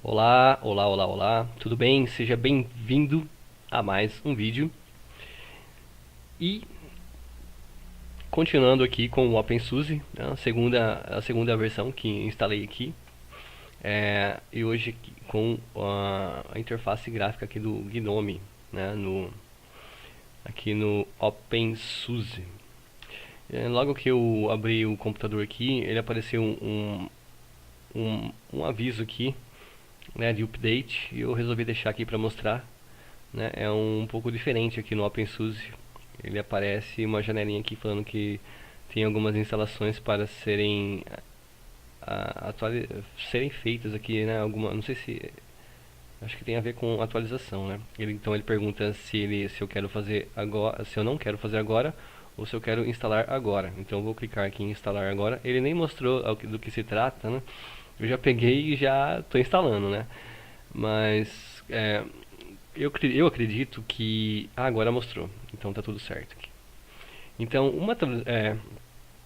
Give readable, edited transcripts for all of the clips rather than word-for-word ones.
Olá, olá, olá, olá, tudo bem? Seja bem-vindo a mais um vídeo. E continuando aqui com o OpenSUSE, né, a segunda versão que instalei aqui. E hoje com a interface gráfica aqui do Gnome, né, aqui no OpenSUSE. Logo que eu abri o computador aqui, ele apareceu um aviso aqui, né, de update, e eu resolvi deixar aqui para mostrar, né. É um pouco diferente aqui no OpenSUSE. Ele aparece uma janelinha aqui falando que tem algumas instalações para serem feitas aqui, né? Não sei se, acho que tem a ver com atualização, né? Então ele pergunta se eu quero fazer agora, se eu não quero fazer agora ou se eu quero instalar agora. Então eu vou clicar aqui em instalar agora. Ele nem mostrou do que se trata, né? Eu já peguei e já estou instalando, né? Mas eu acredito que agora mostrou, então tá tudo certo aqui. Então,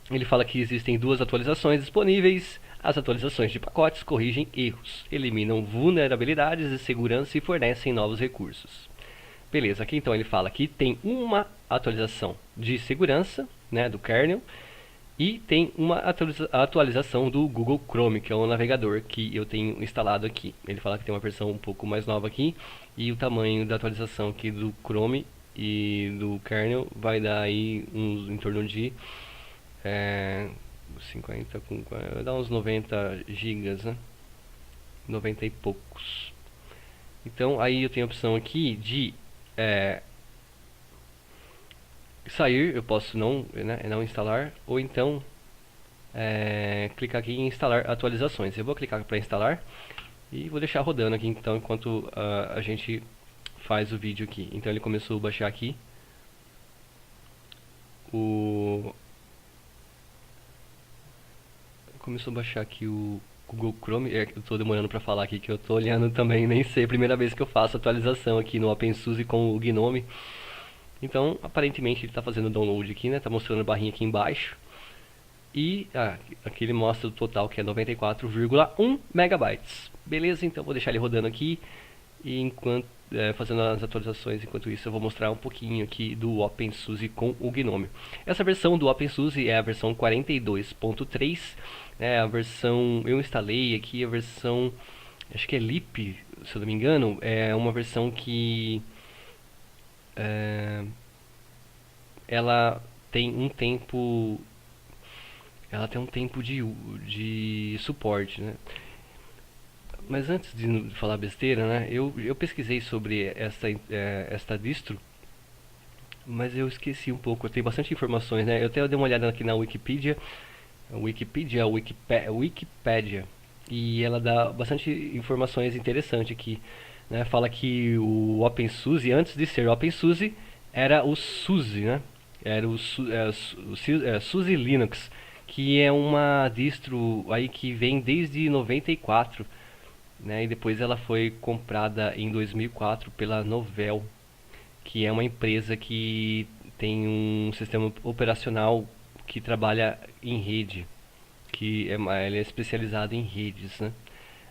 ele fala que existem duas atualizações disponíveis. As atualizações de pacotes corrigem erros, eliminam vulnerabilidades de segurança e fornecem novos recursos. Beleza, aqui então ele fala que tem uma atualização de segurança, né, do kernel, e tem uma atualização do Google Chrome, que é o navegador que eu tenho instalado aqui. Ele fala que tem uma versão um pouco mais nova aqui, e o tamanho da atualização aqui do Chrome e do kernel vai dar aí em torno de 50 com, vai dar uns 90 gigas, né? 90 e poucos. Então aí eu tenho a opção aqui de sair, eu posso não instalar, ou então clicar aqui em instalar atualizações. Eu vou clicar para instalar e vou deixar rodando aqui então enquanto a gente faz o vídeo aqui. Então ele começou a baixar aqui o Google Chrome. Eu estou demorando para falar aqui que eu estou olhando também, nem sei, primeira vez que eu faço atualização aqui no OpenSUSE com o Gnome. Então, aparentemente ele está fazendo o download aqui, né? Tá mostrando a barrinha aqui embaixo. E aqui ele mostra o total, que é 94,1 megabytes. Beleza, então vou deixar ele rodando aqui e enquanto fazendo as atualizações. Enquanto isso eu vou mostrar um pouquinho aqui do OpenSUSE com o Gnome. Essa versão do OpenSUSE é a versão 42.3, a versão, eu instalei aqui a versão, acho que é Leap, se eu não me engano. É uma versão que ela tem um tempo de suporte, né? Mas antes de falar besteira, né, eu pesquisei sobre esta distro, mas eu esqueci um pouco. Eu tenho bastante informações, né? Eu até dei uma olhada aqui na Wikipedia, e ela dá bastante informações interessantes aqui, né? Fala que o OpenSUSE, antes de ser OpenSUSE, era o SUSE, né? Era o SUSE Linux, que é uma distro aí que vem desde 94, né? E depois ela foi comprada em 2004 pela Novell, que é uma empresa que tem um sistema operacional que trabalha em rede, ele é especializado em redes, né?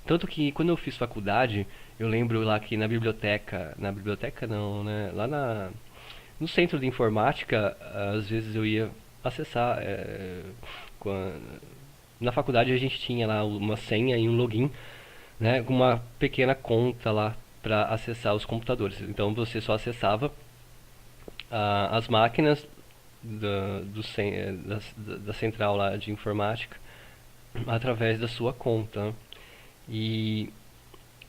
Tanto que quando eu fiz faculdade, eu lembro lá que na biblioteca não, né? No centro de informática, às vezes eu ia acessar. Na faculdade a gente tinha lá uma senha e um login, né, com uma pequena conta lá para acessar os computadores. Então você só acessava as máquinas da central lá de informática através da sua conta, né? E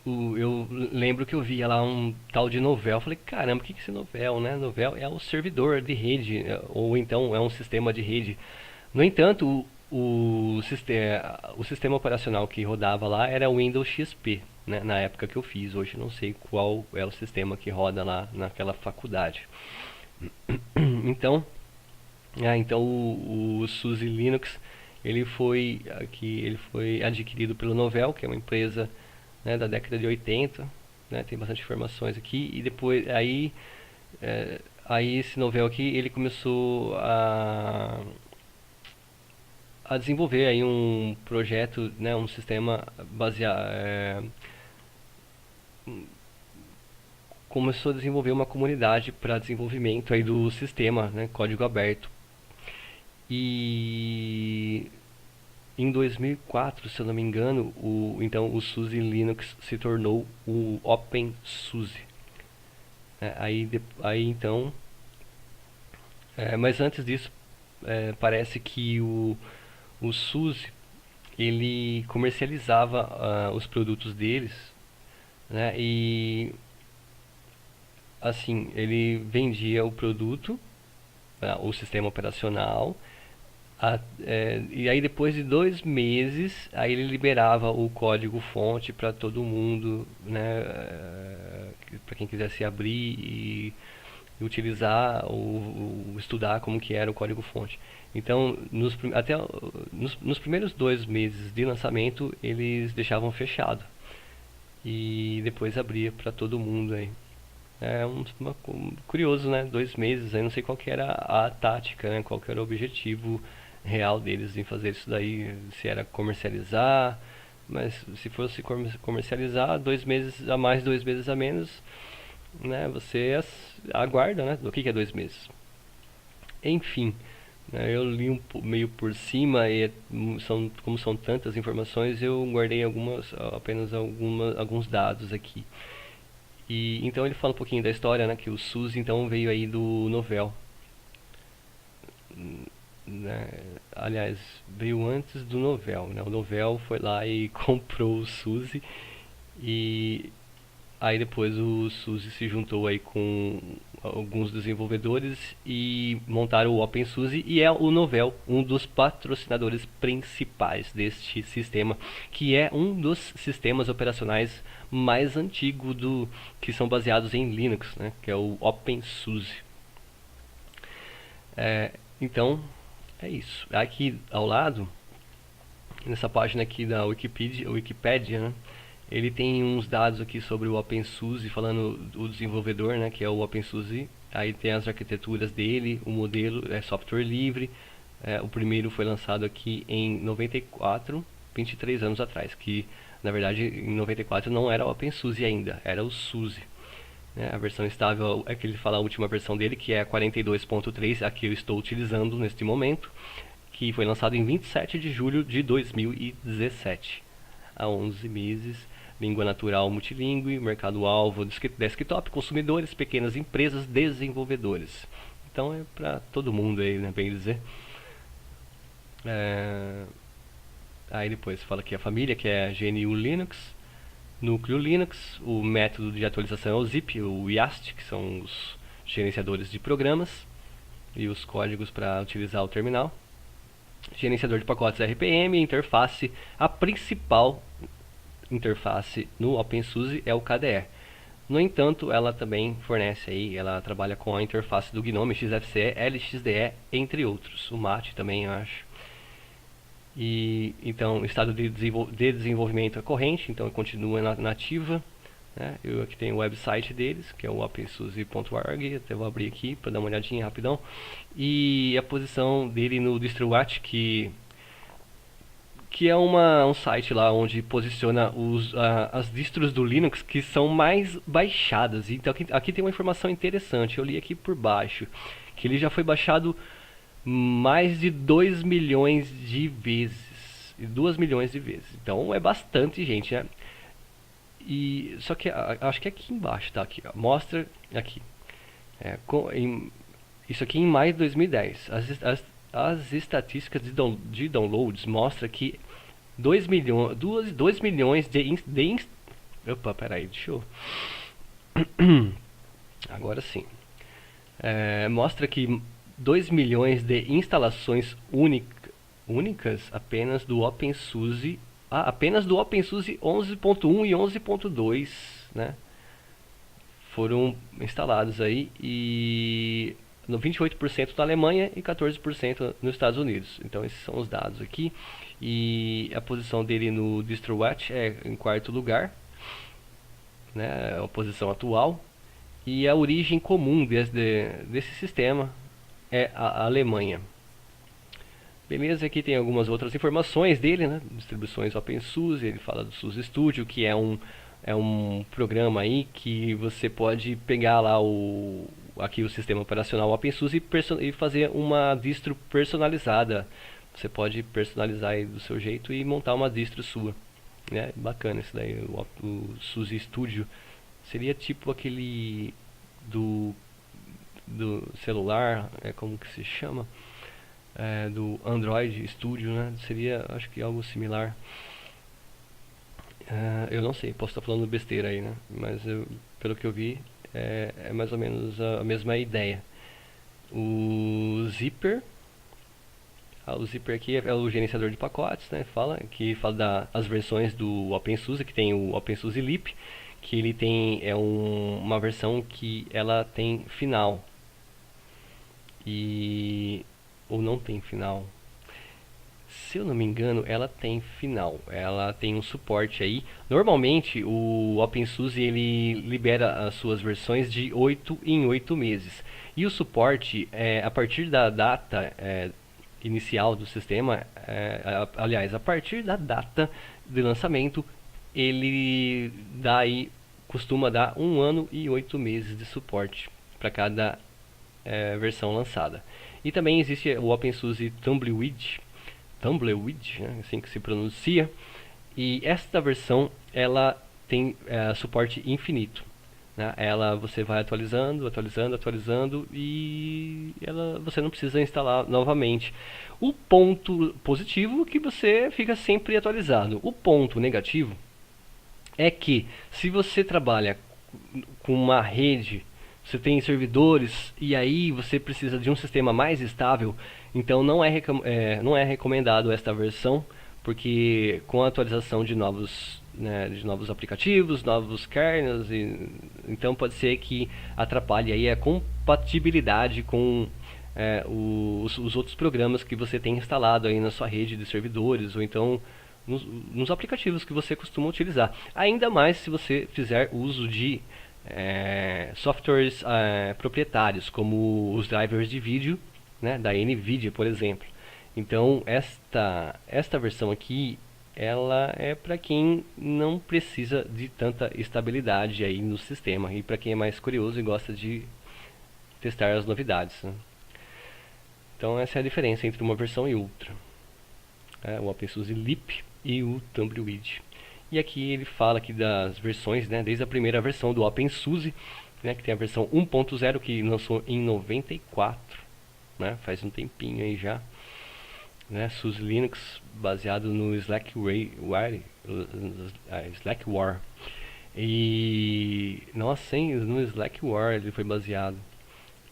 eu lembro que eu via lá um tal de Novell. Falei, caramba, o que é esse Novell, né? Novell é o servidor de rede, ou então é um sistema de rede. No entanto, o sistema operacional que rodava lá era o Windows XP, né, na época que eu fiz. Hoje não sei qual é o sistema que roda lá naquela faculdade. Então, o SUSE Linux ele foi adquirido pelo Novell, que é uma empresa, né, da década de 80, né, tem bastante informações aqui. E depois aí esse Novell aqui ele começou a desenvolver aí um projeto, né, um sistema baseado começou a desenvolver uma comunidade para desenvolvimento aí do sistema, né, código aberto. E em 2004, se eu não me engano, então o SUSE Linux se tornou o OpenSUSE. Aí então, mas antes disso, parece que o SUSE ele comercializava os produtos deles, né? E assim, ele vendia o produto, o sistema operacional, e aí depois de 2 meses, aí ele liberava o código-fonte para todo mundo, né? Para quem quisesse abrir e utilizar ou estudar como que era o código-fonte. Então, nos primeiros 2 meses de lançamento, eles deixavam fechado e depois abria para todo mundo aí. Curioso, né? 2 meses, aí não sei qual que era a tática, né? Qual que era o objetivo real deles em fazer isso daí, se era comercializar, mas se fosse comercializar, 2 meses a mais, 2 meses a menos, né? Você aguarda, né? Do que é 2 meses. Enfim, né, eu li meio por cima e como são tantas informações, eu guardei apenas alguns dados aqui. E então ele fala um pouquinho da história, né? Que o SUSE então veio aí do Novell, né? Aliás, veio antes do Novell, né? O Novell foi lá e comprou o SUSE e aí depois o SUSE se juntou aí com alguns desenvolvedores e montaram o OpenSUSE, e é o Novell um dos patrocinadores principais deste sistema, que é um dos sistemas operacionais mais antigos que são baseados em Linux, né? Que é o OpenSUSE. Então, é isso. Aqui ao lado, nessa página aqui da Wikipedia, né? Ele tem uns dados aqui sobre o OpenSUSE, falando do desenvolvedor, né, que é o OpenSUSE. Aí tem as arquiteturas dele, o modelo é software livre. O primeiro foi lançado aqui em 94, 23 anos atrás, que na verdade em 94 não era o OpenSUSE ainda, era o SUSE. A versão estável é que ele fala a última versão dele, que é a 42.3, a que eu estou utilizando neste momento, que foi lançado em 27 de julho de 2017, há 11 meses. Língua natural multilingüe, mercado-alvo, desktop, consumidores, pequenas empresas, desenvolvedores. Então é para todo mundo aí, né, bem dizer. Aí depois fala que a família, que é a GNU Linux, núcleo Linux, o método de atualização é o zip, o YAST, que são os gerenciadores de programas, e os códigos para utilizar o terminal. Gerenciador de pacotes RPM, interface, a principal interface no OpenSUSE é o KDE. No entanto, ela também fornece aí, ela trabalha com a interface do GNOME, XFCE, LXDE, entre outros. O MAT também, eu acho. E então, estado de desenvolvimento é corrente, então continua nativa. Né? Eu aqui tenho o website deles, que é o opensuse.org, até vou abrir aqui para dar uma olhadinha rapidão. E a posição dele no DistroWatch, que é um site lá onde posiciona as distros do Linux que são mais baixadas. Então aqui tem uma informação interessante, eu li aqui por baixo, que ele já foi baixado mais de 2 milhões de vezes. 2 milhões de vezes. Então é bastante gente, né? E, só que acho que aqui embaixo, tá? Aqui, ó, mostra aqui. Isso aqui em maio de 2010. As estatísticas de downloads mostram que 2 milhões Opa, peraí, deixa eu... Agora sim. Mostra que 2 milhões de instalações únicas apenas do OpenSUSE. Apenas do OpenSUSE 11.1 e 11.2, né? Foram instalados aí, e no 28% na Alemanha e 14% nos Estados Unidos. Então esses são os dados aqui. E a posição dele no DistroWatch é em quarto lugar, né? A posição atual. E a origem comum desse sistema é a Alemanha. Beleza, aqui tem algumas outras informações dele, né? Distribuições OpenSUSE, ele fala do SUSE Studio, que é um é um programa aí que você pode pegar lá aqui o sistema operacional OpenSUSE e fazer uma distro personalizada. Você pode personalizar aí do seu jeito e montar uma distro sua. Né? Bacana isso daí, o SUSE Studio. Seria tipo aquele do, do celular, como que se chama? Do Android Studio, né? Seria, acho que algo similar. Eu não sei, posso estar falando besteira aí, né? Mas pelo que eu vi, é mais ou menos a mesma ideia. O Zipper, o Zipper aqui é o gerenciador de pacotes, né? Fala das versões do OpenSUSE, que tem o OpenSUSE Leap, que ele tem uma versão que ela tem final ou não tem final. Se eu não me engano, ela tem final, ela tem um suporte aí. Normalmente o OpenSUSE ele libera as suas versões de 8 em 8 meses. E o suporte, a partir da data inicial do sistema, aliás, a partir da data de lançamento, ele costuma dar 1 ano e 8 meses de suporte para cada versão lançada. E também existe o OpenSUSE Tumbleweed, né, assim que se pronuncia. E esta versão ela tem suporte infinito. Né? Você vai atualizando e você não precisa instalar novamente. O ponto positivo é que você fica sempre atualizado. O ponto negativo é que se você trabalha com uma rede, você tem servidores e aí você precisa de um sistema mais estável, então não é recomendado esta versão, porque com a atualização de novos aplicativos, novos kernels, então pode ser que atrapalhe aí a compatibilidade com os outros programas que você tem instalado aí na sua rede de servidores, ou então nos aplicativos que você costuma utilizar. Ainda mais se você fizer uso de softwares proprietários, como os drivers de vídeo, né, da NVIDIA, por exemplo. Então, esta versão aqui, ela é para quem não precisa de tanta estabilidade aí no sistema, e para quem é mais curioso e gosta de testar as novidades. Né? Então, essa é a diferença entre uma versão e outra. O OpenSUSE Leap e o Tumbleweed. E aqui ele fala aqui das versões, né, desde a primeira versão do OpenSUSE, né, que tem a versão 1.0 que lançou em 94, né, faz um tempinho aí já, né, SUSE Linux baseado no Slackware. E nossa, hein, no Slackware ele foi baseado.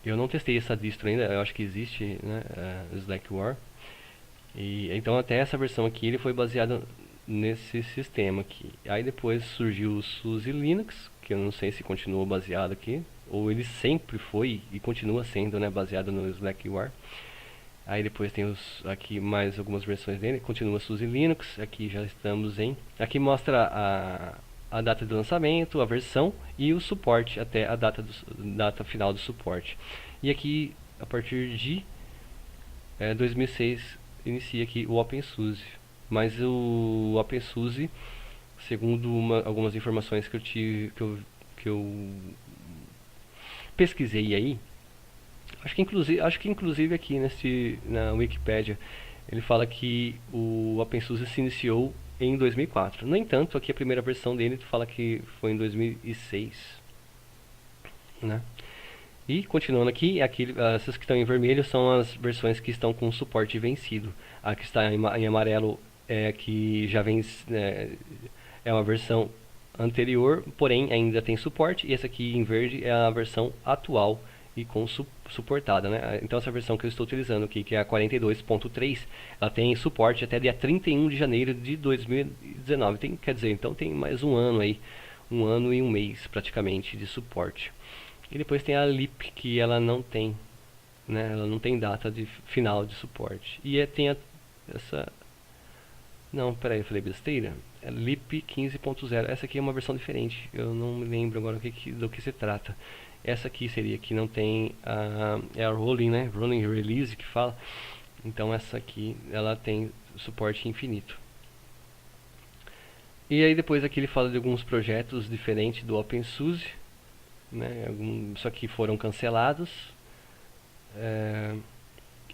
Eu não testei essa distro ainda, eu acho que existe, né, Slackware. E então até essa versão aqui ele foi baseado nesse sistema aqui. Aí depois surgiu o SUSE Linux, que eu não sei se continuou baseado aqui, ou ele sempre foi e continua sendo, né, baseado no Slackware. Aí depois tem aqui mais algumas versões dele, continua SUSE Linux, aqui já estamos em... Aqui mostra a data de lançamento, a versão e o suporte até a data final do suporte. E aqui, a partir de 2006, inicia aqui o OpenSUSE. Mas o OpenSUSE, segundo algumas informações que eu pesquisei aí, acho que inclusive aqui na Wikipedia ele fala que o OpenSUSE se iniciou em 2004. No entanto, aqui a primeira versão dele fala que foi em 2006, né? E continuando aqui, essas que estão em vermelho são as versões que estão com suporte vencido. A que está em amarelo que já vem é uma versão anterior, porém ainda tem suporte. E essa aqui em verde é a versão atual e com suportada, né? Então essa versão que eu estou utilizando aqui, que é a 42.3, ela tem suporte até dia 31 de janeiro de 2019. Quer dizer, então tem mais um ano aí, 1 ano e 1 mês praticamente de suporte. E depois tem a Leap, que ela não tem, né? Ela não tem data de final de suporte. E tem essa... Não, peraí, eu falei besteira. É Leap 15.0. Essa aqui é uma versão diferente. Eu não me lembro agora do que se trata. Essa aqui seria que não tem é a Rolling, né? Rolling Release que fala. Então essa aqui, ela tem suporte infinito. E aí depois aqui ele fala de alguns projetos diferentes do OpenSUSE, né? Só que foram cancelados.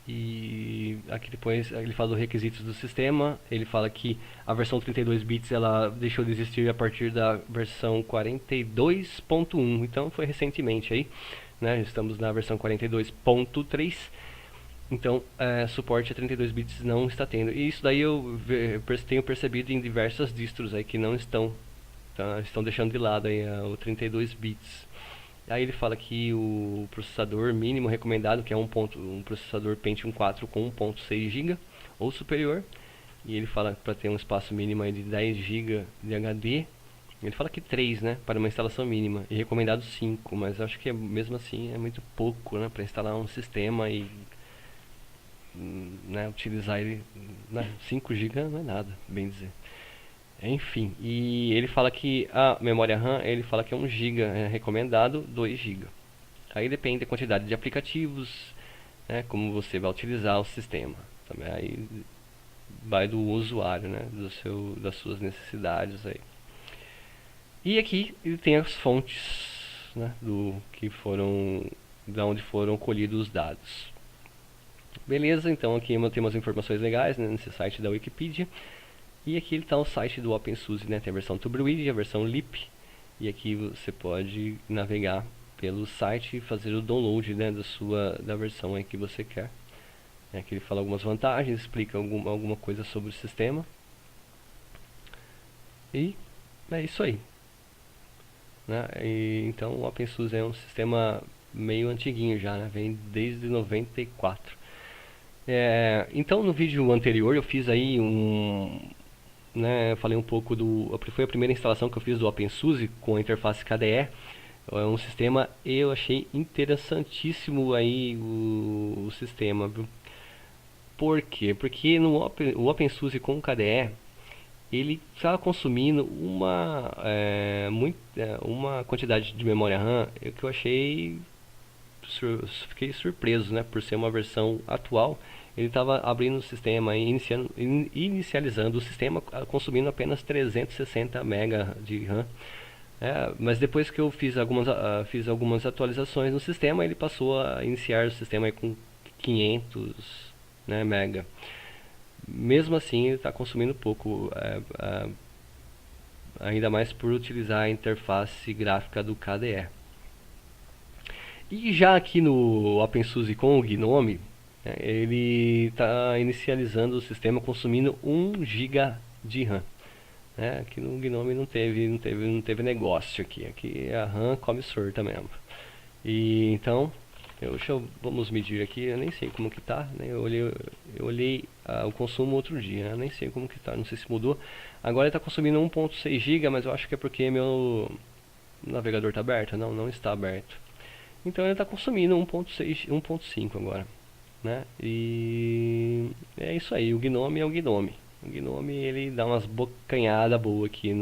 E aqui depois ele fala dos requisitos do sistema. Ele fala que a versão 32 bits ela deixou de existir a partir da versão 42.1. Então foi recentemente aí, né? Estamos na versão 42.3. Então suporte a 32 bits não está tendo. E isso daí eu tenho percebido em diversas distros aí que não estão, tá? Estão deixando de lado aí o 32 bits. Aí ele fala que o processador mínimo recomendado, que é um processador Pentium 4 com 1.6 GB ou superior. E ele fala para ter um espaço mínimo aí de 10 GB de HD. Ele fala que 3, né, para uma instalação mínima. E recomendado 5, mas acho que mesmo assim é muito pouco, né, para instalar um sistema e, né, utilizar ele, né, 5 GB não é nada, bem dizer. Enfim, e ele fala que a memória RAM, ele fala que é 1 GB, é recomendado 2 GB. Aí depende da quantidade de aplicativos, né, como você vai utilizar o sistema. Também aí vai do usuário, né, das suas necessidades aí. E aqui ele tem as fontes, né, da onde foram colhidos os dados. Beleza, então aqui tem umas informações legais, né, nesse site da Wikipedia. E aqui está o site do OpenSUSE, né? Tem a versão TubeRead e a versão LEAP. E aqui você pode navegar pelo site e fazer o download, né, da versão aí que você quer. Aqui ele fala algumas vantagens, explica alguma coisa sobre o sistema. E é isso aí, né? Então o OpenSUSE é um sistema meio antiguinho já, né? Vem desde 94. Então no vídeo anterior eu fiz aí né, eu falei um pouco foi a primeira instalação que eu fiz do OpenSUSE com a interface KDE. É um sistema, eu achei interessantíssimo aí o sistema, viu? Por quê? Porque o OpenSUSE com o KDE ele estava consumindo uma quantidade de memória RAM que eu achei, fiquei surpreso, né, por ser uma versão atual. Ele estava abrindo o sistema, inicializando o sistema, consumindo apenas 360 MB de RAM. Mas depois que eu fiz algumas atualizações no sistema, ele passou a iniciar o sistema aí com 500, né, MB. Mesmo assim, ele está consumindo pouco, ainda mais por utilizar a interface gráfica do KDE. E já aqui no OpenSUSE com o GNOME, ele está inicializando o sistema consumindo 1 GB de RAM. Aqui no GNOME não teve negócio aqui. Aqui a RAM come sorta mesmo. E então, vamos medir aqui. Eu nem sei como que tá, né? Eu olhei o consumo outro dia, né? Eu nem sei como que tá, não sei se mudou. Agora ele está consumindo 1.6 GB, mas eu acho que é porque meu navegador está aberto. Não está aberto. Então ele está consumindo 1.6, 1.5 agora, né? E é isso aí, o GNOME é o GNOME. O GNOME ele dá umas bocanhadas boas aqui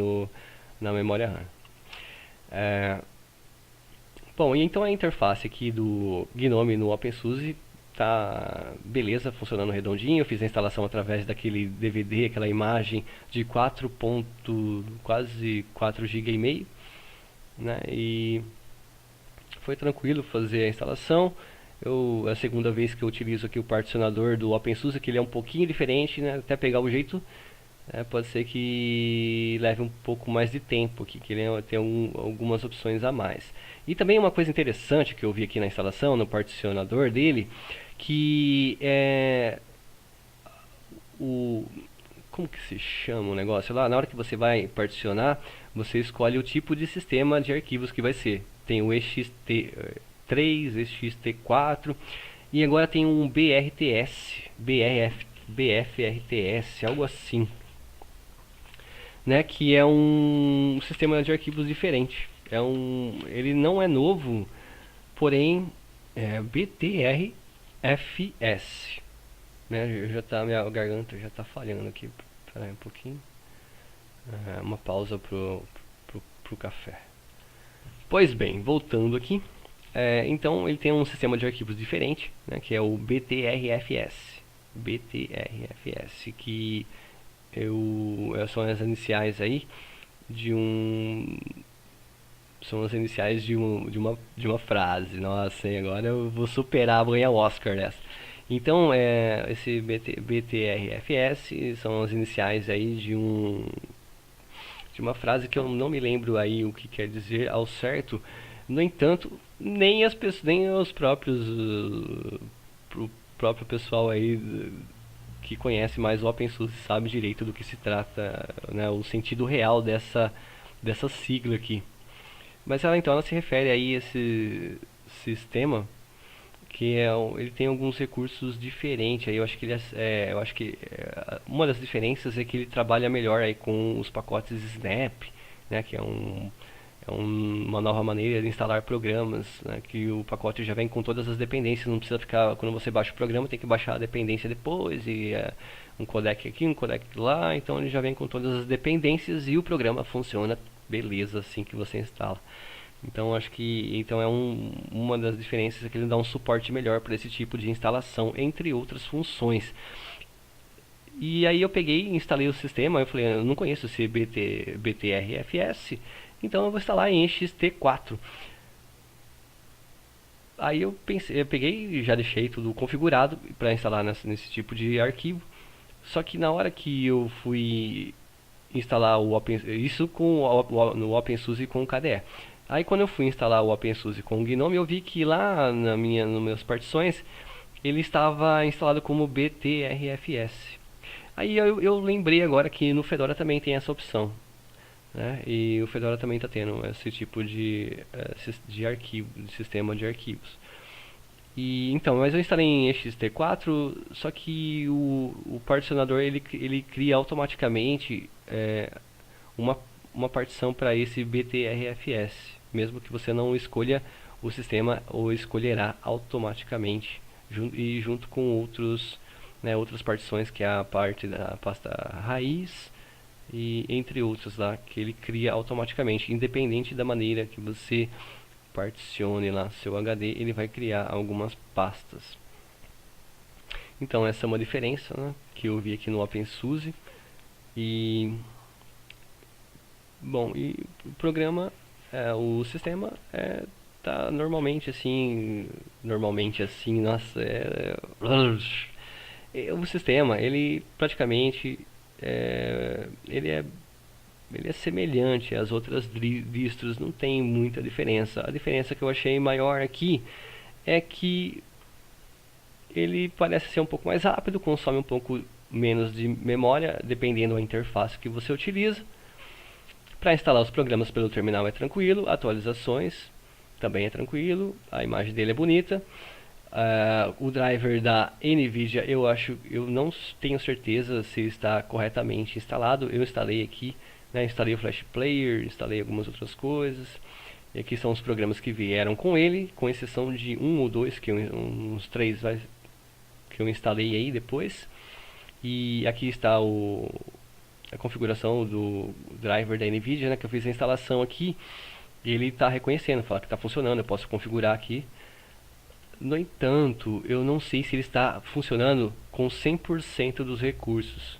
na memória RAM. Bom, e então a interface aqui do GNOME no OpenSUSE tá beleza, funcionando redondinho. Eu fiz a instalação através daquele DVD, aquela imagem de quase 4 GB e meio, né? E foi tranquilo fazer a instalação. É a segunda vez que eu utilizo aqui o particionador do OpenSUSE, que ele é um pouquinho diferente, né? Até pegar o jeito, pode ser que leve um pouco mais de tempo aqui, que ele tem algumas opções a mais. E também uma coisa interessante que eu vi aqui na instalação, no particionador dele, que é como que se chama o negócio lá? Na hora que você vai particionar, você escolhe o tipo de sistema de arquivos que vai ser. Tem o ext3, ext4 e agora tem um BFRTS, algo assim, né? Que é um sistema de arquivos diferente. Ele não é novo, porém é BTRFS, né? Minha garganta já está falhando aqui. Espera aí um pouquinho. Uma pausa pro café. Pois bem, voltando aqui. Então ele tem um sistema de arquivos diferente, né, que é o BTRFS, que são as iniciais aí de um são as iniciais de uma frase. Nossa, hein, agora eu vou superar, vou ganhar o Oscar nessa. Então, esse BTRFS são as iniciais aí de uma frase que eu não me lembro aí o que quer dizer ao certo. No entanto, nem as pessoas, nem os próprios o próprio pessoal aí que conhece mais o OpenSUSE sabe direito do que se trata, né, o sentido real dessa sigla aqui. Mas ela se refere aí a esse sistema que ele tem alguns recursos diferentes. Aí eu acho que uma das diferenças é que ele trabalha melhor aí com os pacotes Snap, né, que é uma nova maneira de instalar programas, né, que o pacote já vem com todas as dependências, não precisa ficar, quando você baixa o programa, tem que baixar a dependência depois, e um codec aqui, um codec lá, então ele já vem com todas as dependências e o programa funciona beleza assim que você instala. Então acho que uma das diferenças é que ele dá um suporte melhor para esse tipo de instalação, entre outras funções. E aí eu peguei e instalei o sistema, eu falei, eu não conheço esse BTRFS, então eu vou instalar em ext4. Aí eu peguei e já deixei tudo configurado para instalar nesse tipo de arquivo. Só que na hora que eu fui instalar isso no OpenSUSE com o KDE. Aí quando eu fui instalar o OpenSUSE com o GNOME, eu vi que lá nas minhas partições ele estava instalado como BTRFS. Aí eu lembrei agora que no Fedora também tem essa opção, né? E o Fedora também está tendo esse tipo de arquivo, de sistema de arquivos. Mas eu instalei em ext4, só que o particionador ele cria automaticamente uma, uma partição para esse BTRFS, mesmo que você não escolha, o sistema ou escolherá automaticamente junto com outras partições, que é a parte da pasta raiz e entre outras lá, que ele cria automaticamente, independente da maneira que você particione lá seu HD, ele vai criar algumas pastas. Então essa é uma diferença, né, que eu vi aqui no OpenSUSE. E bom, e o programa, o sistema tá normalmente assim, nossa, o sistema, ele praticamente ele é semelhante às outras distros, não tem muita diferença. A diferença que eu achei maior aqui é que ele parece ser um pouco mais rápido, consome um pouco menos de memória, dependendo da interface que você utiliza. Para instalar os programas pelo terminal é tranquilo, atualizações também é tranquilo, a imagem dele é bonita. O driver da NVIDIA eu não tenho certeza se está corretamente instalado. Eu instalei aqui, né, instalei o Flash Player, instalei algumas outras coisas. E aqui são os programas que vieram com ele, com exceção de um ou dois, uns três que eu instalei aí depois. E aqui está a configuração do driver da NVIDIA, né, que eu fiz a instalação aqui. E ele está reconhecendo, fala que está funcionando, eu posso configurar aqui. No entanto, eu não sei se ele está funcionando com 100% dos recursos.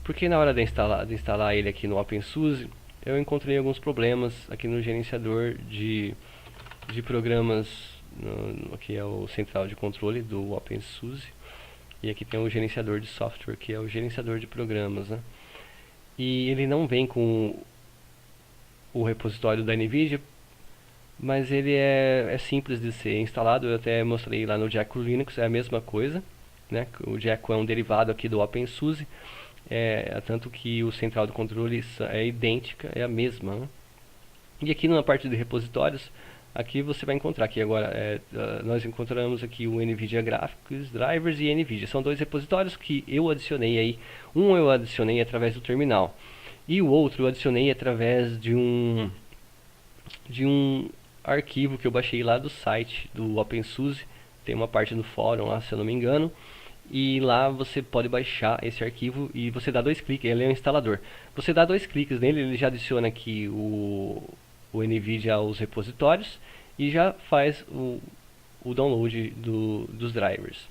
Porque na hora de instalar ele aqui no OpenSUSE, eu encontrei alguns problemas aqui no gerenciador de programas, aqui é o central de controle do OpenSUSE. E aqui tem o gerenciador de software, que é o gerenciador de programas, né? E ele não vem com o repositório da NVIDIA, mas ele é simples de ser instalado. Eu até mostrei lá no Jaco Linux, é a mesma coisa, né? O Jaco é um derivado aqui do OpenSUSE, tanto que o central de controle é idêntica, é a mesma, né? E aqui na parte de repositórios, aqui você vai encontrar aqui agora, nós encontramos aqui o NVIDIA Graphics Drivers e NVIDIA. São dois repositórios que eu adicionei aí. Um eu adicionei através do terminal e o outro eu adicionei através de um arquivo que eu baixei lá do site do OpenSUSE. Tem uma parte no fórum lá, se eu não me engano. E lá você pode baixar esse arquivo e você dá dois cliques, ele é um instalador. Você dá dois cliques nele, ele já adiciona aqui o NVIDIA aos repositórios e já faz o download dos drivers.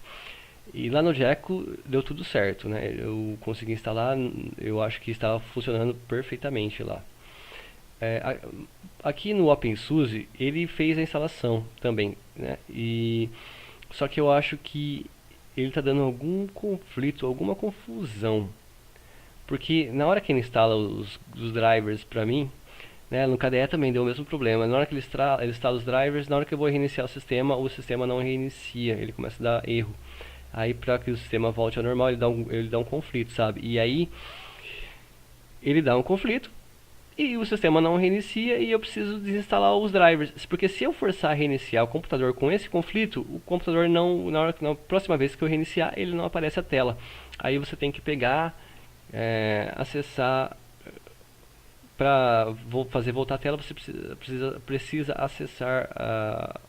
E lá no Jaco deu tudo certo, né? Eu consegui instalar, eu acho que estava funcionando perfeitamente lá. Aqui no OpenSUSE ele fez a instalação também, né? Só que eu acho que ele está dando algum conflito, alguma confusão, porque na hora que ele instala os drivers para mim, né, no KDE também deu o mesmo problema. Na hora que ele instala os drivers, na hora que eu vou reiniciar o sistema não reinicia, ele começa a dar erro. Aí para que o sistema volte ao normal, ele dá um conflito, sabe? E aí ele dá um conflito e o sistema não reinicia e eu preciso desinstalar os drivers. Porque se eu forçar a reiniciar o computador com esse conflito, o computador não, na próxima vez que eu reiniciar, ele não aparece a tela. Aí você tem que pegar, acessar, para fazer voltar a tela, você precisa acessar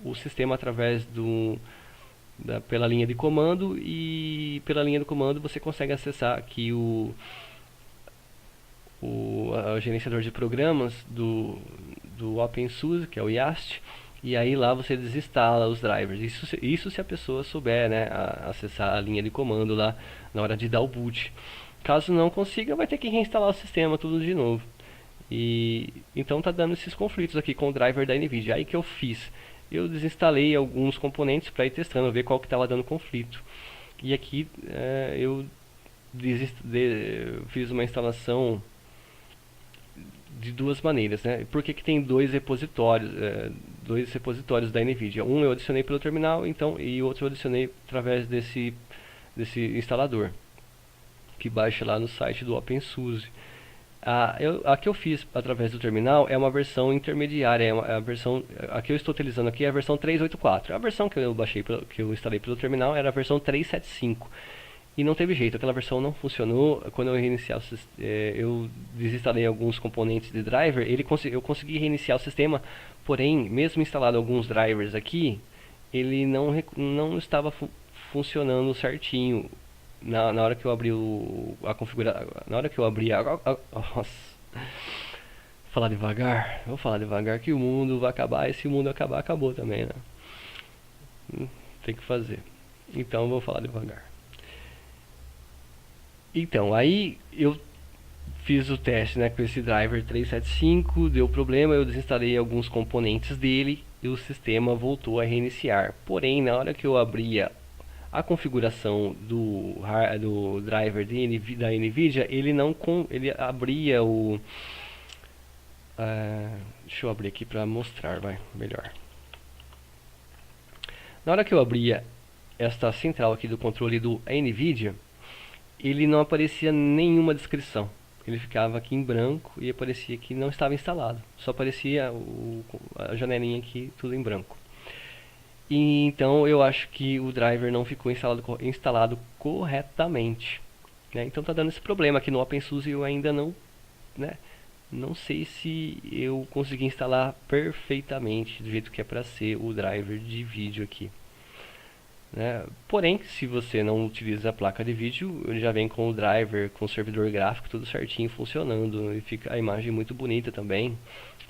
o sistema através pela linha de comando, e pela linha de comando você consegue acessar aqui o gerenciador de programas do OpenSUSE, que é o YaST, e aí lá você desinstala os drivers. Isso se a pessoa souber, né, acessar a linha de comando lá na hora de dar o boot. Caso não consiga, vai ter que reinstalar o sistema tudo de novo. E então tá dando esses conflitos aqui com o driver da NVIDIA. Aí que eu fiz? Eu desinstalei alguns componentes para ir testando, ver qual que estava dando conflito. E aqui eu fiz uma instalação de duas maneiras, né? Por que tem dois repositórios da NVIDIA? Um eu adicionei pelo terminal, então, e o outro eu adicionei através desse instalador que baixa lá no site do OpenSUSE. A que eu fiz através do terminal é uma versão intermediária, a versão a que eu estou utilizando aqui é a versão 3.8.4. A versão que eu instalei pelo terminal era a versão 3.7.5. E não teve jeito, aquela versão não funcionou. Quando eu reiniciar eu desinstalei alguns componentes de driver, eu consegui reiniciar o sistema, porém, mesmo instalado alguns drivers aqui, ele não estava funcionando certinho. Na hora que eu abri a configuração, na hora que eu abri nossa, vou falar devagar que o mundo vai acabar, e se o mundo acabar, acabou também, né? Tem que fazer. Então vou falar devagar. Então, aí eu fiz o teste, né, com esse driver 3.7.5, deu problema, eu desinstalei alguns componentes dele e o sistema voltou a reiniciar. Porém, na hora que eu abria a configuração do driver da NVIDIA, ele abria deixa eu abrir aqui para mostrar, melhor. Na hora que eu abria esta central aqui do controle do NVIDIA, ele não aparecia nenhuma descrição. Ele ficava aqui em branco e aparecia que não estava instalado. Só aparecia a janelinha aqui, tudo em branco. E então eu acho que o driver não ficou instalado corretamente, né? Então tá dando esse problema aqui no OpenSUSE. Eu ainda não, né, não sei se eu consegui instalar perfeitamente do jeito que é para ser o driver de vídeo aqui, né? Porém, se você não utiliza a placa de vídeo, ele já vem com o driver, com o servidor gráfico, tudo certinho funcionando, e fica a imagem muito bonita também,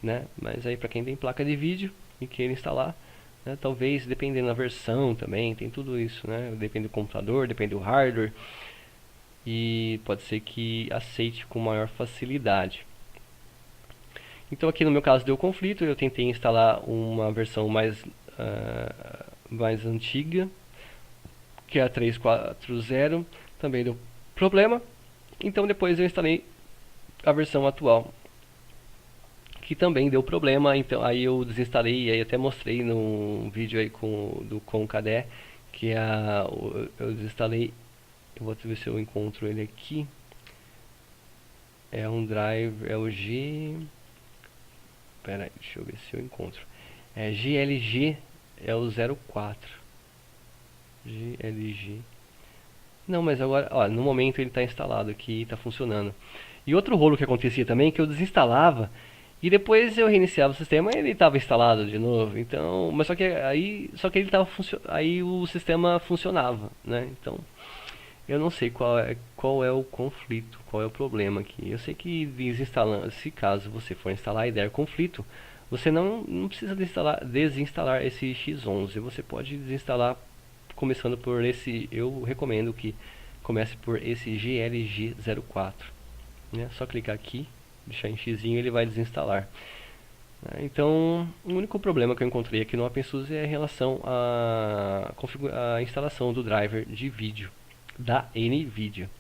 né? Mas aí para quem tem placa de vídeo e queira instalar, né, talvez dependendo da versão também, tem tudo isso, né? Depende do computador, depende do hardware, e pode ser que aceite com maior facilidade. Então aqui no meu caso deu conflito, eu tentei instalar uma versão mais antiga, que é a 3.4.0, também deu problema. Então depois eu instalei a versão atual, que também deu problema. Então aí eu desinstalei, e aí até mostrei no vídeo aí com o KDE, que eu desinstalei. Eu vou ver se eu encontro ele aqui. É um drive, é o Pera aí, deixa eu ver se eu encontro. É GLG, é o 04. GLG. Não, mas agora, ó, no momento ele está instalado aqui, está funcionando. E outro rolo que acontecia também é que eu desinstalava e depois eu reiniciava o sistema e ele estava instalado de novo. Então, mas só que ele tava aí o sistema funcionava, né? Então, eu não sei qual é o conflito, qual é o problema aqui. Eu sei que desinstalando, se caso você for instalar e der conflito, você não precisa desinstalar esse X11. Você pode desinstalar começando por esse. Eu recomendo que comece por esse GLG04, né? Só clicar aqui, deixar em xizinho, ele vai desinstalar. Então, o único problema que eu encontrei aqui no OpenSUSE é em relação à instalação do driver de vídeo da NVIDIA.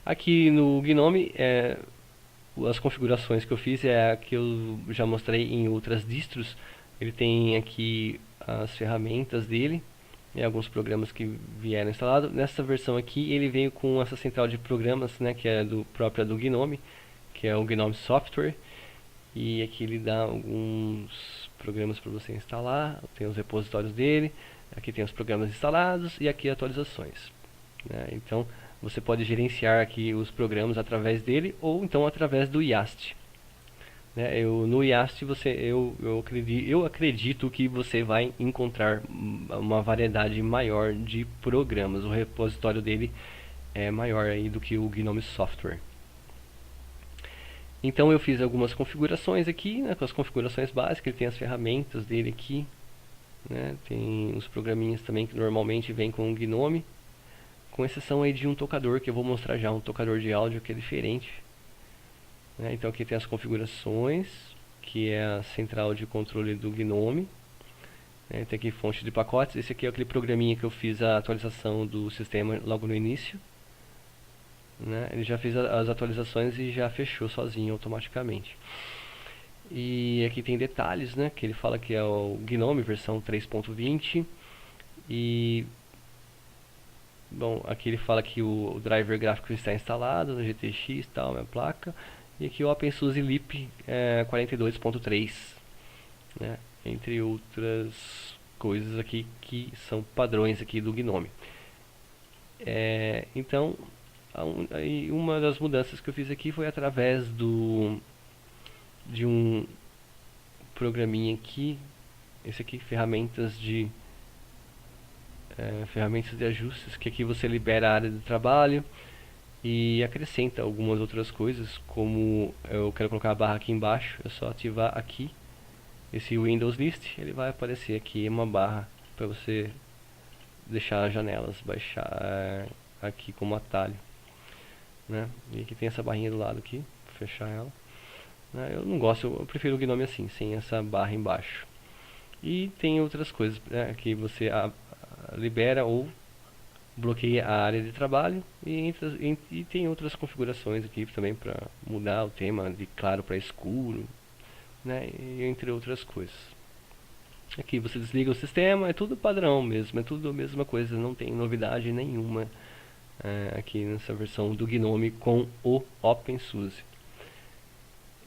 Aqui no Gnome, as configurações que eu fiz é a que eu já mostrei em outras distros. Ele tem aqui as ferramentas dele e alguns programas que vieram instalados. Nessa versão aqui ele veio com essa central de programas, né, que é própria do Gnome, que é o Gnome Software. E aqui ele dá alguns programas para você instalar, tem os repositórios dele, aqui tem os programas instalados e aqui atualizações, né? Então você pode gerenciar aqui os programas através dele ou então através do YaST, né? No YaST eu acredito que você vai encontrar uma variedade maior de programas. O repositório dele é maior aí do que o Gnome Software. Então eu fiz algumas configurações aqui, né, com as configurações básicas. Ele tem as ferramentas dele aqui, né, tem os programinhas também que normalmente vem com o Gnome, com exceção aí de um tocador que eu vou mostrar já, um tocador de áudio que é diferente, né. Então aqui tem as configurações, que é a central de controle do Gnome, né, tem aqui fonte de pacotes. Esse aqui é aquele programinha que eu fiz a atualização do sistema logo no início, né? Ele já fez as atualizações e já fechou sozinho automaticamente. E aqui tem detalhes, né, que ele fala que é o Gnome versão 3.20. E bom, aqui ele fala que o driver gráfico está instalado no GTX, tal, minha placa. E aqui o OpenSUSE Leap 42.3, né, entre outras coisas aqui que são padrões aqui do Gnome. Então uma das mudanças que eu fiz aqui foi através de um programinha aqui, esse aqui, ferramentas de ajustes, que aqui você libera a área de trabalho e acrescenta algumas outras coisas, como eu quero colocar a barra aqui embaixo. É só ativar aqui esse Windows List, ele vai aparecer aqui uma barra para você deixar as janelas, baixar aqui como atalho, né? E aqui tem essa barrinha do lado aqui, pra fechar ela, né? Eu não gosto, eu prefiro o Gnome assim, sem essa barra embaixo. E tem outras coisas, né, que você libera ou bloqueia a área de trabalho, e tem outras configurações aqui também para mudar o tema de claro para escuro, né, e entre outras coisas. Aqui você desliga o sistema, é tudo padrão mesmo, é tudo a mesma coisa, não tem novidade nenhuma aqui nessa versão do Gnome com o OpenSUSE.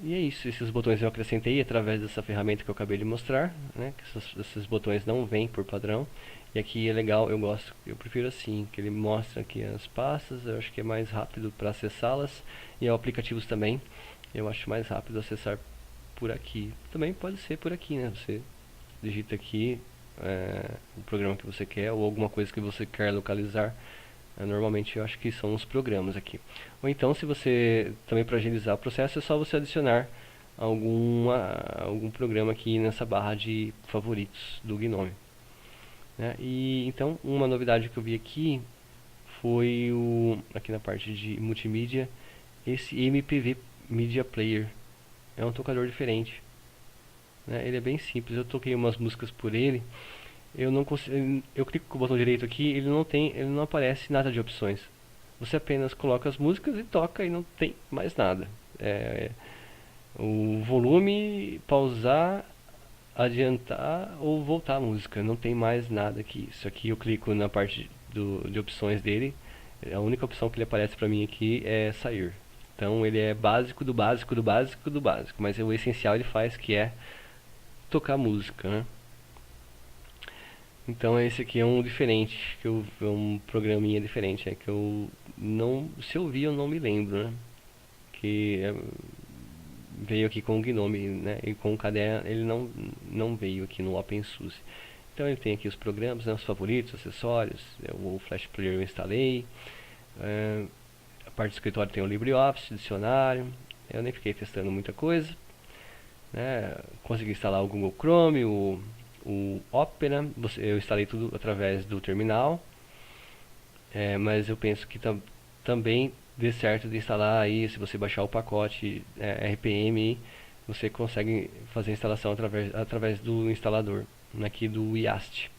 E é isso, esses botões eu acrescentei através dessa ferramenta que eu acabei de mostrar, né, que esses botões não vêm por padrão. E aqui é legal, eu prefiro assim, que ele mostra aqui as pastas, eu acho que é mais rápido para acessá-las, e aplicativos também, eu acho mais rápido acessar por aqui. Também pode ser por aqui, né, você digita aqui o programa que você quer ou alguma coisa que você quer localizar. Normalmente eu acho que são os programas aqui. Ou então, se você também, para agilizar o processo, é só você adicionar algum programa aqui nessa barra de favoritos do Gnome, né? E então uma novidade que eu vi aqui foi aqui na parte de multimídia, esse MPV Media Player. É um tocador diferente, né? Ele é bem simples, eu toquei umas músicas por ele. Eu não consigo, eu clico com o botão direito aqui, ele não aparece nada de opções. Você apenas coloca as músicas e toca, e não tem mais nada. O volume, pausar, adiantar ou voltar a música, não tem mais nada aqui. Isso aqui eu clico na parte de opções dele, a única opção que ele aparece para mim aqui é sair. Então ele é básico do básico do básico do básico, mas o essencial ele faz, que é tocar música, né? Então esse aqui é um diferente, é um programinha diferente, que eu não, se eu vi eu não me lembro, né? Que veio aqui com o Gnome, né? E com o KDE ele não veio aqui no OpenSUSE. Então ele tem aqui os programas, né? Os favoritos, acessórios, o Flash Player eu instalei, a parte do escritório tem o LibreOffice, dicionário. Eu nem fiquei testando muita coisa, né? Consegui instalar o Google Chrome, o Opera, eu instalei tudo através do terminal, mas eu penso que também dê certo de instalar aí, se você baixar o pacote RPM, você consegue fazer a instalação através do instalador, aqui do IAST.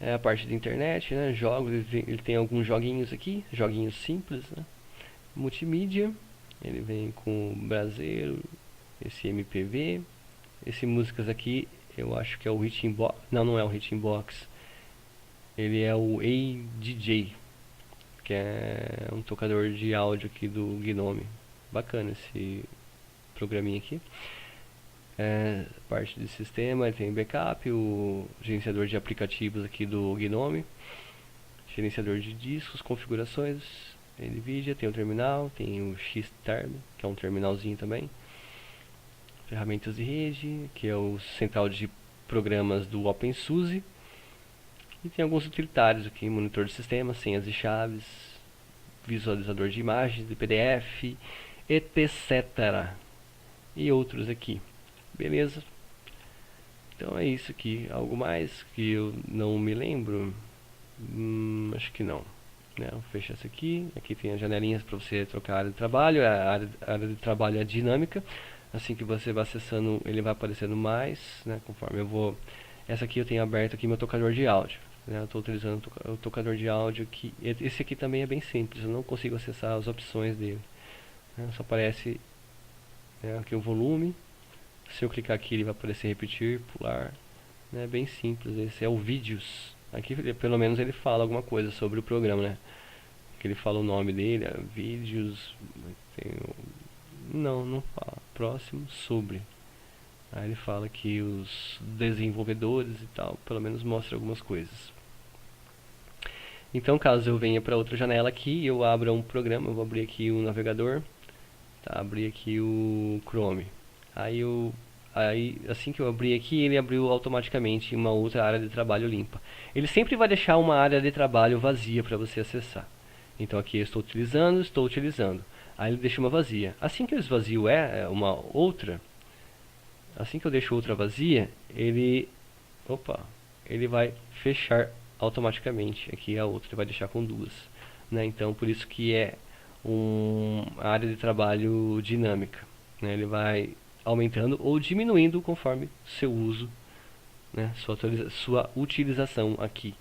É a parte de internet, né? Jogos, ele tem alguns joguinhos aqui, joguinhos simples, né? Multimídia, ele vem com brasileiro, esse MPV, esse músicas aqui, eu acho que é o Hitbox, não é o Hitbox, ele é o ADJ, que é um tocador de áudio aqui do Gnome. Bacana esse programinha aqui. Parte de sistema, ele tem backup, o gerenciador de aplicativos aqui do Gnome, gerenciador de discos, configurações, NVIDIA, tem o terminal, tem o Xterm, que é um terminalzinho também, ferramentas de rede, que é o central de programas do OpenSUSE, e tem alguns utilitários aqui, monitor de sistema, senhas e chaves, visualizador de imagens, de PDF, etc. E outros aqui. Beleza? Então é isso aqui. Algo mais que eu não me lembro? Acho que não. Vou fechar isso aqui. Aqui tem as janelinhas para você trocar a área de trabalho. A área de trabalho é dinâmica. Assim que você vai acessando, ele vai aparecendo mais, né, conforme eu vou... Essa aqui eu tenho aberto aqui meu tocador de áudio. Eu estou utilizando o tocador de áudio aqui. Esse aqui também é bem simples, eu não consigo acessar as opções dele. Só aparece aqui o volume. Se eu clicar aqui ele vai aparecer repetir, pular. É bem simples, esse é o vídeos. Aqui pelo menos ele fala alguma coisa sobre o programa, né? Que ele fala o nome dele, vídeos. Não fala. Próximo, sobre. Aí ele fala que os desenvolvedores e tal, pelo menos mostra algumas coisas. Então, caso eu venha para outra janela aqui, eu abra um programa, eu vou abrir aqui o navegador, tá? Abrir aqui o Chrome. Aí assim que eu abrir aqui, ele abriu automaticamente uma outra área de trabalho limpa. Ele sempre vai deixar uma área de trabalho vazia para você acessar. Então aqui eu estou utilizando. Aí ele deixa uma vazia. Assim que eu esvazio uma outra, assim que eu deixo outra vazia, ele vai fechar automaticamente aqui a outra, ele vai deixar com duas, né? Então por isso que é uma área de trabalho dinâmica, né? Ele vai aumentando ou diminuindo conforme seu uso, né? Sua utilização aqui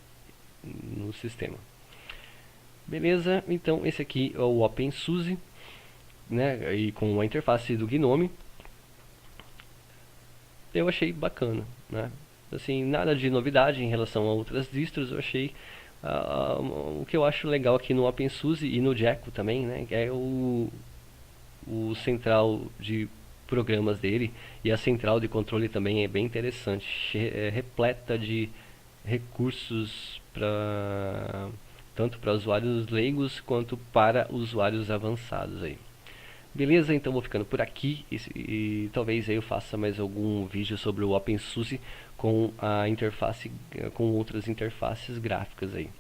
no sistema. Beleza? Então esse aqui é o OpenSUSE, né? E com a interface do Gnome. Eu achei bacana, né? Assim, nada de novidade em relação a outras distros. Eu achei o que eu acho legal aqui no OpenSUSE e no Gecko também, né? É o central de programas dele, e a central de controle também é bem interessante, repleta de recursos tanto para usuários leigos quanto para usuários avançados aí. Beleza, então vou ficando por aqui e talvez aí eu faça mais algum vídeo sobre o OpenSUSE com a interface, com outras interfaces gráficas aí.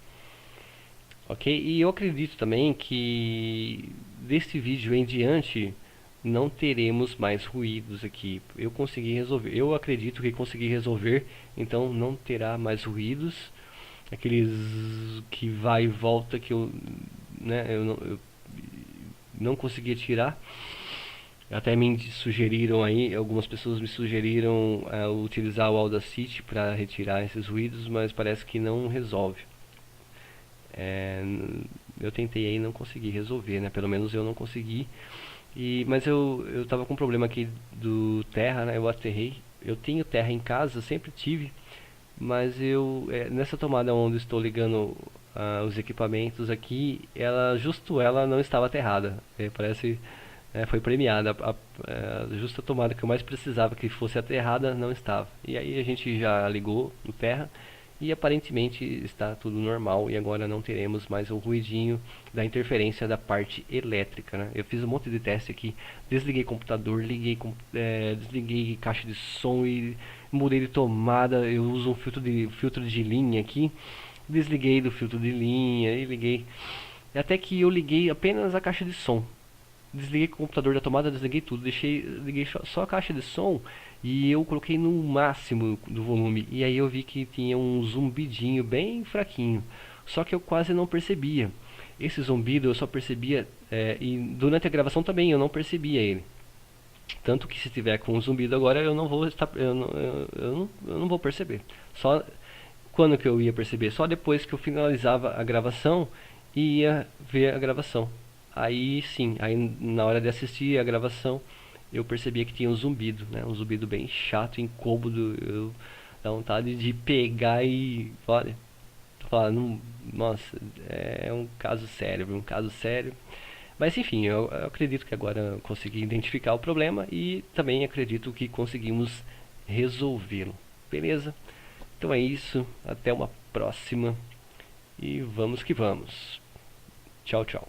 Ok? E eu acredito também que deste vídeo em diante não teremos mais ruídos aqui. Eu consegui resolver, eu acredito que consegui resolver, então não terá mais ruídos. Aqueles que vai e volta que eu não conseguia tirar. Até me sugeriram aí, algumas pessoas me sugeriram utilizar o Audacity para retirar esses ruídos, mas parece que não resolve. Eu tentei aí e não consegui resolver, né? Pelo menos eu não consegui. Mas eu tava com um problema aqui do Terra, né? Eu aterrei. Eu tenho Terra em casa, sempre tive. Mas nessa tomada onde estou ligando os equipamentos aqui, ela não estava aterrada. Parece foi premiada. A justa tomada que eu mais precisava que fosse aterrada não estava. E aí a gente já ligou no Terra e aparentemente está tudo normal, e agora não teremos mais o ruidinho da interferência da parte elétrica, né? Eu fiz um monte de teste aqui, desliguei computador, desliguei caixa de som e mudei de tomada. Eu uso um filtro de linha aqui, desliguei do filtro de linha e liguei, até que eu liguei apenas a caixa de som. Desliguei o computador da tomada, desliguei tudo, liguei só a caixa de som e eu coloquei no máximo do volume, e aí eu vi que tinha um zumbidinho bem fraquinho, só que eu quase não percebia. Esse zumbido eu só percebia, e durante a gravação também eu não percebia ele. Tanto que se tiver com zumbido agora eu não vou estar, eu não vou perceber. Só quando que eu ia perceber? Só depois que eu finalizava a gravação e ia ver a gravação. Aí sim, aí na hora de assistir a gravação eu percebia que tinha um zumbido, né? Um zumbido bem chato, incômodo. Eu dá vontade de pegar e, olha, falar, não, nossa, é um caso sério, um caso sério. Mas enfim, eu acredito que agora eu consegui identificar o problema e também acredito que conseguimos resolvê-lo. Beleza? Então é isso, até uma próxima e vamos que vamos. Tchau, tchau.